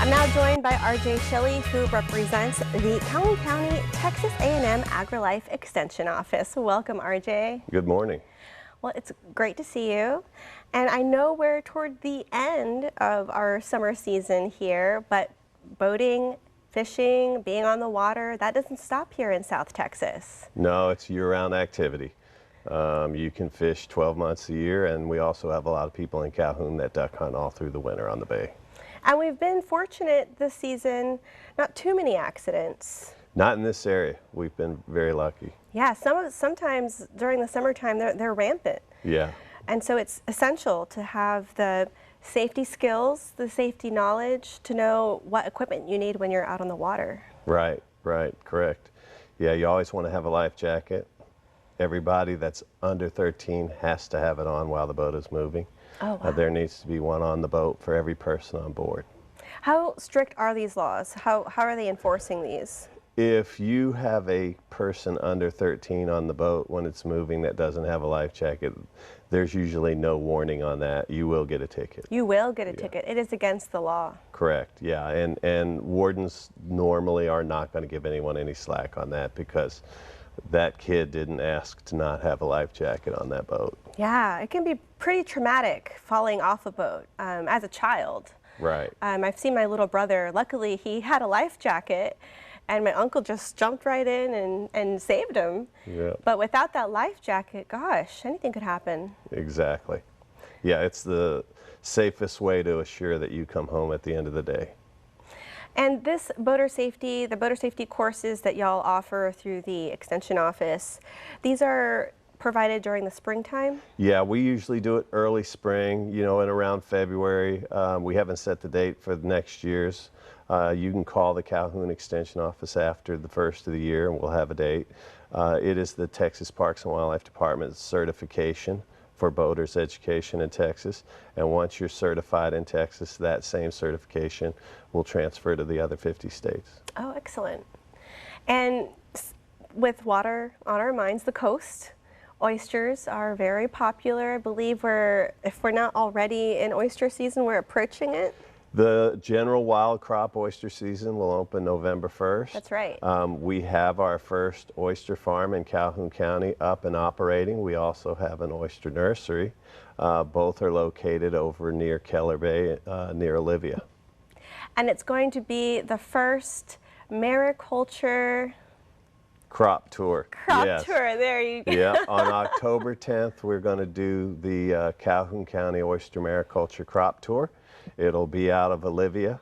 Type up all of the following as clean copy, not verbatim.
I'm now joined by RJ Shelley, who represents the Calhoun County, Texas A&M AgriLife Extension Office. Welcome, RJ. Good morning. Well, it's great to see you. And I know we're toward the end of our summer season here, but boating, fishing, being on the water, that doesn't stop here in South Texas. No, it's year-round activity. You can fish 12 months a year, and we also have a lot of people in Calhoun that duck hunt all through the winter on the bay. And we've been fortunate this season, not too many accidents. Not in this area. We've been very lucky. Yeah, sometimes during the summertime they're rampant. Yeah. And so it's essential to have the safety skills, the safety knowledge to know what equipment you need when you're out on the water. Right, correct. Yeah, you always want to have a life jacket. Everybody that's under 13 has to have it on while the boat is moving. Oh, wow. There needs to be one on the boat for every person on board. How strict are these laws? How are they enforcing these? If you have a person under 13 on the boat when it's moving that doesn't have a life jacket, there's usually no warning on that. You will get a ticket. You will get a ticket. It is against the law. Correct, yeah. And wardens normally are not going to give anyone any slack on that because that kid didn't ask to not have a life jacket on that boat. Yeah, it can be pretty traumatic falling off a boat as a child. Right. I've seen my little brother, luckily he had a life jacket, and my uncle just jumped right in and saved him. Yeah. But without that life jacket, gosh, anything could happen. Exactly. Yeah, it's the safest way to assure that you come home at the end of the day. And this boater safety, the boater safety courses that y'all offer through the Extension Office, these are provided during the springtime? Yeah, we usually do it early spring, you know, in around February. We haven't set the date for the next year's. You can call the Calhoun Extension Office after the first of the year and we'll have a date. It is the Texas Parks and Wildlife Department's certification for boaters education in Texas. And once you're certified in Texas, that same certification will transfer to the other 50 states. Oh, excellent. And with water on our minds, the coast, oysters are very popular. I believe if we're not already in oyster season, we're approaching it. The general wild crop oyster season will open November 1st. That's right. We have our first oyster farm in Calhoun County up and operating. We also have an oyster nursery. Both are located over near Keller Bay, near Olivia. And it's going to be the first mariculture crop tour. Crop tour, there you go. Yeah, on October 10th, we're going to do the Calhoun County Oyster Mariculture Crop Tour. It'll be out of Olivia,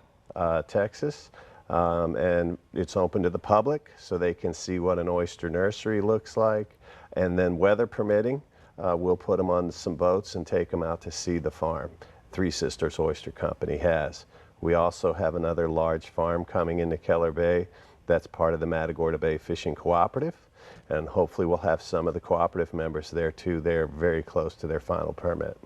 Texas, and it's open to the public so they can see what an oyster nursery looks like. And then weather permitting, we'll put them on some boats and take them out to see the farm Three Sisters Oyster Company has. We also have another large farm coming into Keller Bay that's part of the Matagorda Bay Fishing Cooperative, and hopefully we'll have some of the cooperative members there too. They're very close to their final permit.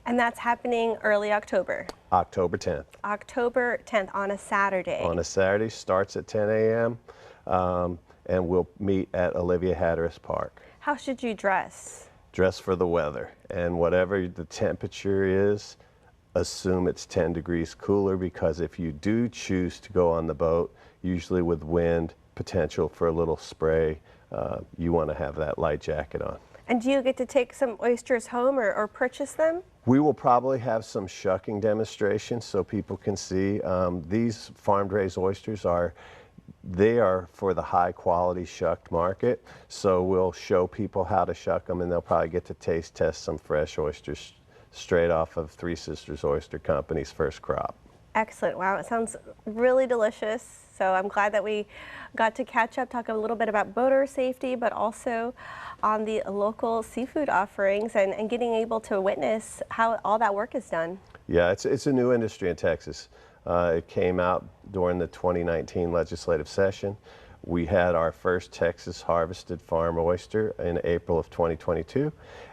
And that's happening early October? October 10th. October 10th on a Saturday. On a Saturday, starts at 10 a.m. And we'll meet at Olivia Hatteras Park. How should you dress? Dress for the weather, and whatever the temperature is, assume it's 10 degrees cooler, because if you do choose to go on the boat, usually with wind, potential for a little spray, you want to have that light jacket on. And do you get to take some oysters home or purchase them? We will probably have some shucking demonstrations so people can see. These farm-raised oysters are for the high-quality shucked market, so we'll show people how to shuck them, and they'll probably get to taste test some fresh oysters straight off of Three Sisters Oyster Company's first crop. Excellent. Wow, it sounds really delicious. So I'm glad that we got to catch up, talk a little bit about boater safety, but also on the local seafood offerings and getting able to witness how all that work is done. Yeah, it's a new industry in Texas. It came out during the 2019 legislative session. We had our first Texas harvested farm oyster in April of 2022,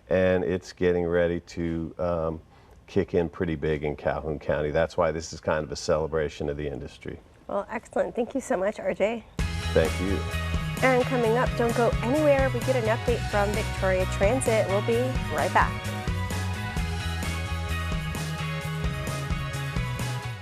and it's getting ready to kick in pretty big in Calhoun County. That's why this is kind of a celebration of the industry. Well, excellent. Thank you so much, RJ. Thank you. And coming up, don't go anywhere. We get an update from Victoria Transit. We'll be right back.